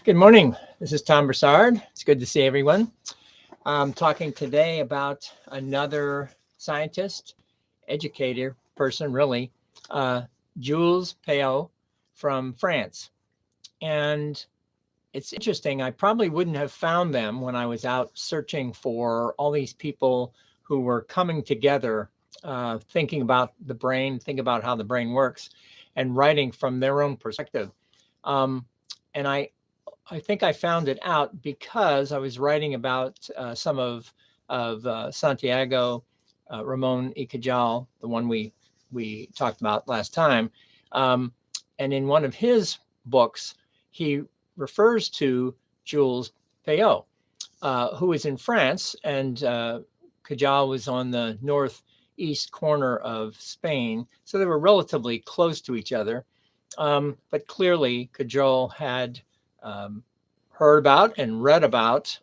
Good morning. This is Tom Broussard. It's good to see everyone. I'm talking today about another scientist, educator, person really, Jules Payot from France. And it's interesting. I probably wouldn't have found them when I was out searching for all these people who were coming together, thinking about the brain, thinking about how the brain works, and writing from their own perspective. And I think I found it out because I was writing about some of Santiago Ramon y Cajal, the one we talked about last time. And in one of his books, he refers to Jules Payot, who was in France, and Cajal was on the northeast corner of Spain. So they were relatively close to each other. But clearly, Cajal had heard about and read about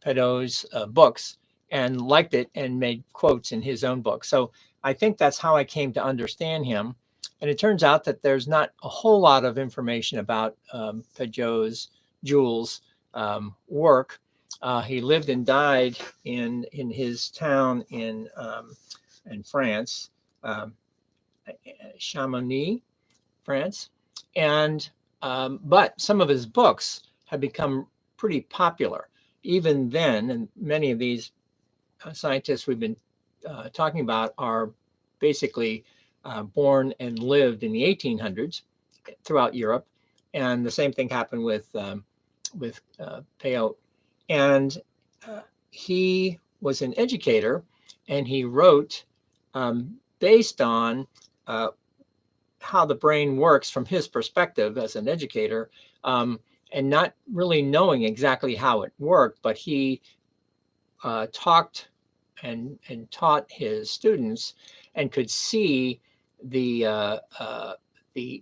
Payot's books and liked it and made quotes in his own book. So I think that's how I came to understand him. And it turns out that there's not a whole lot of information about Payot's, Jules' work. He lived and died in his town in France, Chamonix, France. And but some of his books have become pretty popular even then. And many of these scientists we've been talking about are basically born and lived in the 1800s throughout Europe. And the same thing happened with Payot. And he was an educator, and he wrote based on how the brain works from his perspective as an educator, and not really knowing exactly how it worked, but he talked and taught his students and could see the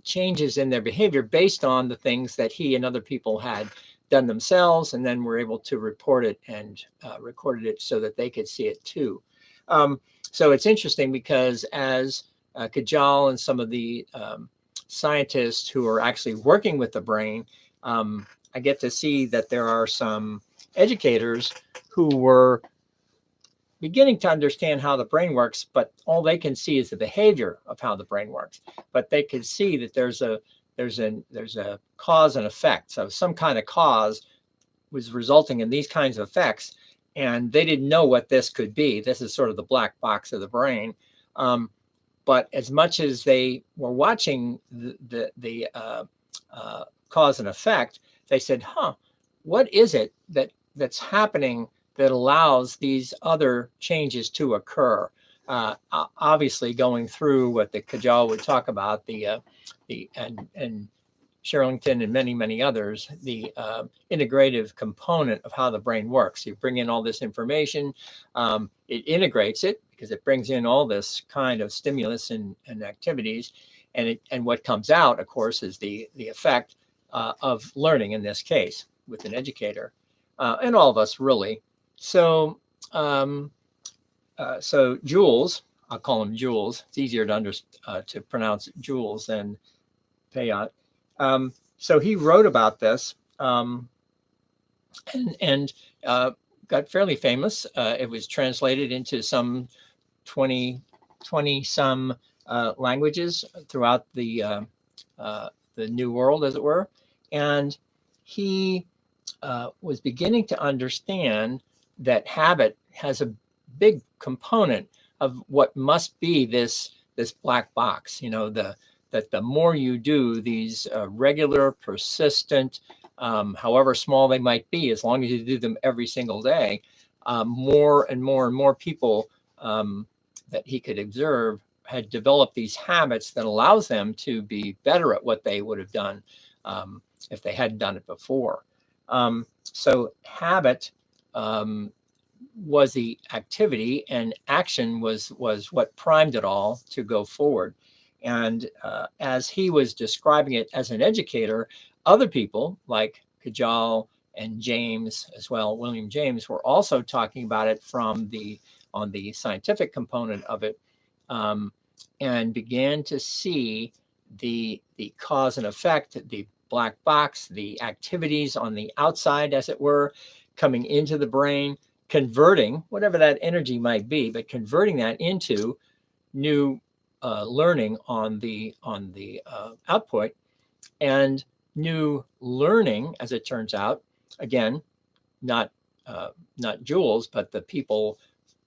changes in their behavior based on the things that he and other people had done themselves, and then were able to report it and recorded it so that they could see it too. So it's interesting because as Cajal and some of the scientists who are actually working with the brain, I get to see that there are some educators who were beginning to understand how the brain works, but all they can see is the behavior of how the brain works. But they can see that there's a cause and effect. So some kind of cause was resulting in these kinds of effects, and they didn't know what this could be. This is sort of the black box of the brain. But as much as they were watching the cause and effect, they said, what is it that's happening that allows these other changes to occur? Obviously, going through what the Cajal would talk about, and Sherrington and many others, the integrative component of how the brain works. You bring in all this information, it integrates it because it brings in all this kind of stimulus and activities, and what comes out, of course, is the effect of learning in this case with an educator, and all of us really. So so Jules, I'll call him Jules. It's easier to pronounce Jules than Payot. So he wrote about this and got fairly famous. It was translated into some 20 some languages throughout the New World, as it were. And he was beginning to understand that habit has a big component of what must be this black box. That the more you do these regular, persistent, however small they might be, as long as you do them every single day, more and more people that he could observe had developed these habits that allows them to be better at what they would have done if they hadn't done it before. So habit was the activity, and action was what primed it all to go forward. And as he was describing it as an educator, other people like Cajal and James as well, William James, were also talking about it on the scientific component of it, and began to see the cause and effect, the black box, the activities on the outside, as it were, coming into the brain, converting whatever that energy might be, but converting that into new learning on the output, and new learning, as it turns out, again, not Jules, but the people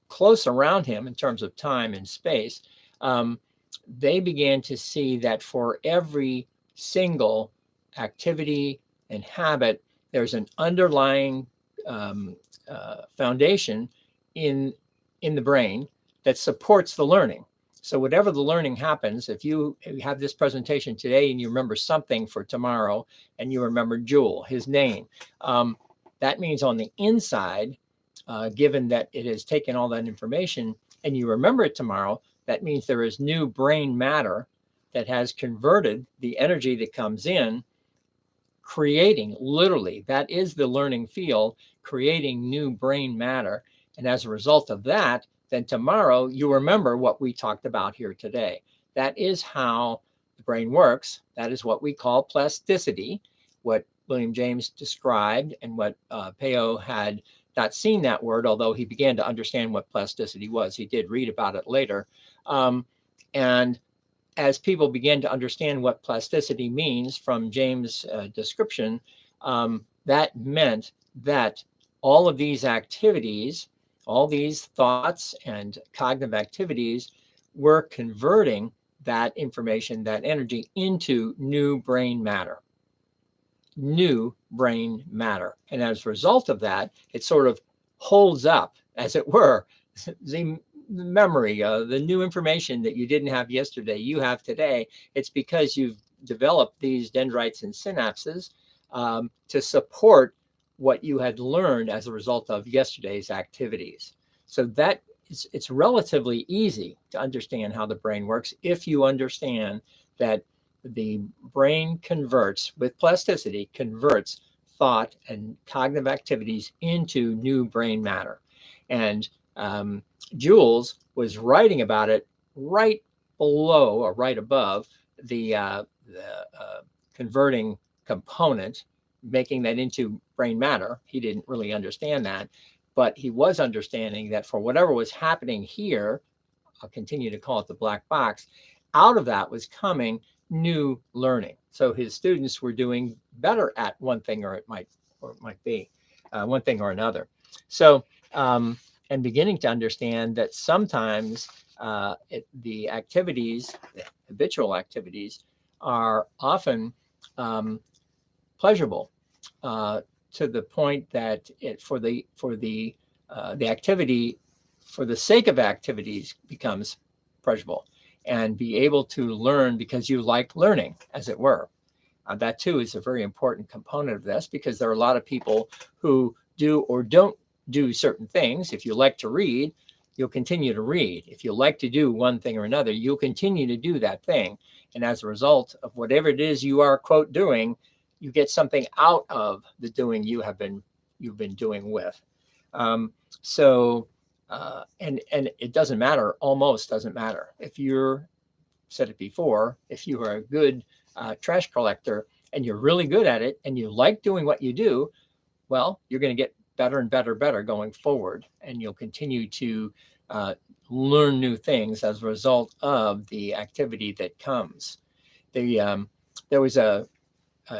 close around him in terms of time and space, they began to see that for every single activity and habit, there's an underlying foundation in the brain that supports the learning. So whatever the learning happens, if you have this presentation today and you remember something for tomorrow, and you remember Jules, his name, that means on the inside, given that it has taken all that information and you remember it tomorrow, that means there is new brain matter that has converted the energy that comes in, creating, literally, that is the learning field, creating new brain matter. And as a result of that, then tomorrow you remember what we talked about here today. That is how the brain works. That is what we call plasticity, what William James described, and what Payot had not seen that word, although he began to understand what plasticity was. He did read about it later. And as people began to understand what plasticity means from James' description, that meant that all of these activities, all these thoughts and cognitive activities were converting that information, that energy, into new brain matter. New brain matter. And as a result of that, it sort of holds up, as it were, the memory, the new information that you didn't have yesterday, you have today. It's because you've developed these dendrites and synapses to support what you had learned as a result of yesterday's activities. So that it's relatively easy to understand how the brain works if you understand that the brain converts, with plasticity, converts thought and cognitive activities into new brain matter. And Jules was writing about it right below or right above the converting component, making that into brain matter. He didn't really understand that, but he was understanding that for whatever was happening here, I'll continue to call it the black box, out of that was coming new learning. So his students were doing better at one thing, or it might be one thing or another. So and beginning to understand that sometimes the activities, the habitual activities, are often pleasurable to the point that for the activity, for the sake of activities, becomes pleasurable, and be able to learn because you like learning, as it were. That too is a very important component of this, because there are a lot of people who do or don't do certain things. If you like to read, you'll continue to read. If you like to do one thing or another, you'll continue to do that thing. And as a result of whatever it is you are, quote, doing, you get something out of the doing you've been doing with. And it doesn't matter, almost doesn't matter. If you're, said it before, if you are a good trash collector and you're really good at it and you like doing what you do, well, you're going to get better and better going forward, and you'll continue to learn new things as a result of the activity that comes. There was a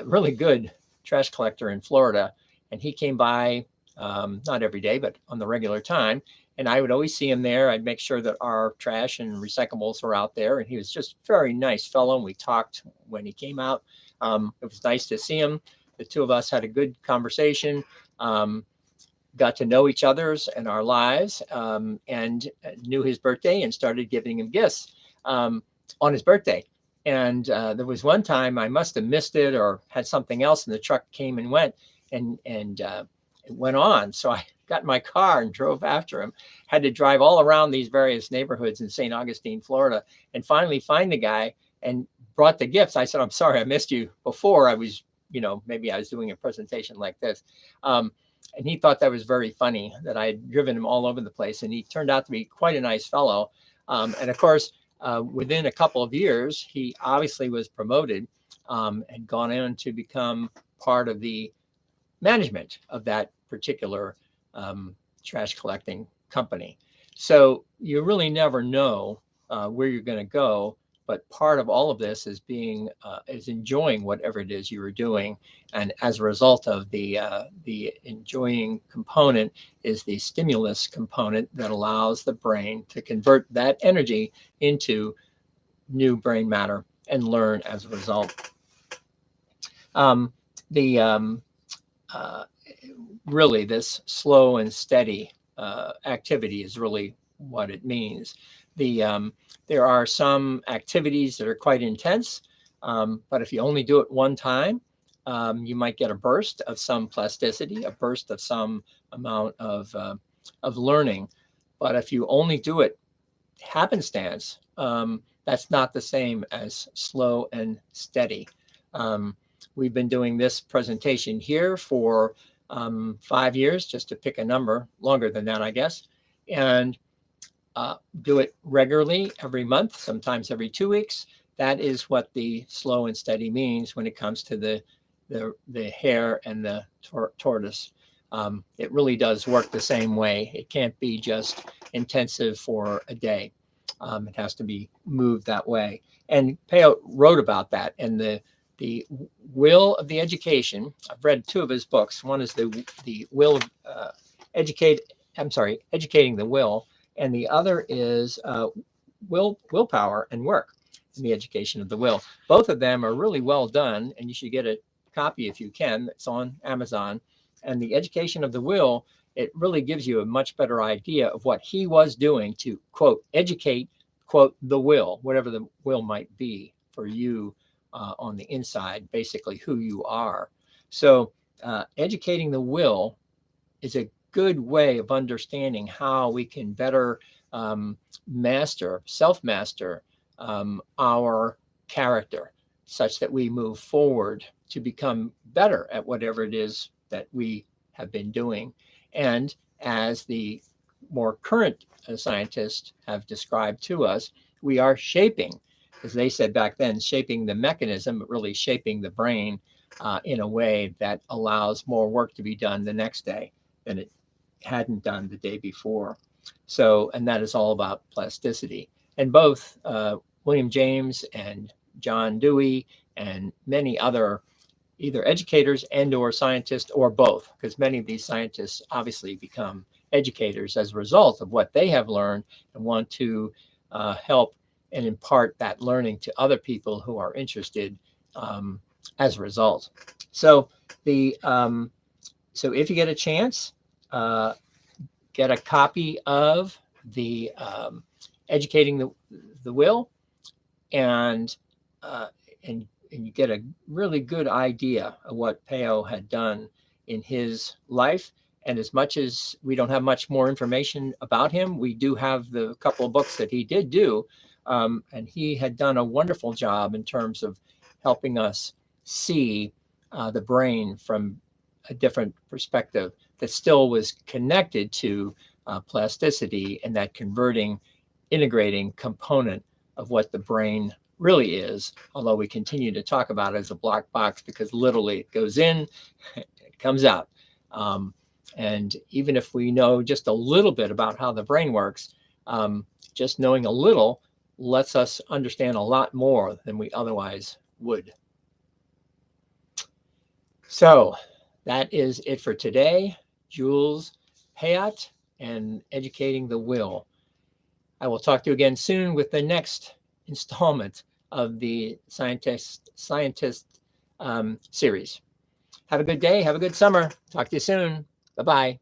really good trash collector in Florida, and he came by not every day, but on the regular time. And I would always see him there. I'd make sure that our trash and recyclables were out there. And he was just a very nice fellow. And we talked when he came out. It was nice to see him. The two of us had a good conversation, got to know each other's and our lives, and knew his birthday and started giving him gifts on his birthday. And there was one time I must have missed it or had something else, and the truck came and went, and it went on. So I got in my car and drove after him, had to drive all around these various neighborhoods in St. Augustine, Florida, and finally find the guy and brought the gifts. I said, I'm sorry, I missed you before. I was, maybe I was doing a presentation like this. And he thought that was very funny that I had driven him all over the place. And he turned out to be quite a nice fellow. And of course, within a couple of years, he obviously was promoted and gone on to become part of the management of that particular trash collecting company. So you really never know where you're going to go, but part of all of this is is enjoying whatever it is you are doing, and as a result of the enjoying component is the stimulus component that allows the brain to convert that energy into new brain matter and learn as a result. Really, this slow and steady activity is really what it means. There are some activities that are quite intense, but if you only do it one time, you might get a burst of some plasticity, a burst of some amount of learning. But if you only do it happenstance, that's not the same as slow and steady. We've been doing this presentation here for 5 years, just to pick a number, longer than that, I guess, and do it regularly every month, sometimes every 2 weeks. That is what the slow and steady means when it comes to the hare and the tortoise. It really does work the same way. It can't be just intensive for a day. It has to be moved that way. And Payot wrote about that, and the will of the education. I've read 2 of his books. One is the will of educating the will, and the other is willpower and work in the education of the will. Both of them are really well done, and you should get a copy if you can. It's on Amazon. And the education of the will, it really gives you a much better idea of what he was doing to, quote, educate, quote, the will, whatever the will might be for you on the inside, basically who you are. So educating the will is a good way of understanding how we can better self-master our character, such that we move forward to become better at whatever it is that we have been doing. And as the more current scientists have described to us, we are shaping, as they said back then, shaping the mechanism, but really shaping the brain in a way that allows more work to be done the next day than it hadn't done the day before. So, and that is all about plasticity. And both William James and John Dewey and many other either educators and or scientists, or both, because many of these scientists obviously become educators as a result of what they have learned and want to help and impart that learning to other people who are interested as a result. So so if you get a chance, get a copy of the Educating the Will, and you get a really good idea of what Payot had done in his life. And as much as we don't have much more information about him, we do have the couple of books that he did do. And he had done a wonderful job in terms of helping us see the brain from a different perspective that still was connected to plasticity and that integrating component of what the brain really is, although we continue to talk about it as a black box because literally it goes in, it comes out. And even if we know just a little bit about how the brain works, just knowing a little lets us understand a lot more than we otherwise would. So that is it for today. Jules Payot and Educating the Will. I will talk to you again soon with the next installment of the scientist series. Have a good day. Have a good summer. Talk to you soon. Bye-bye.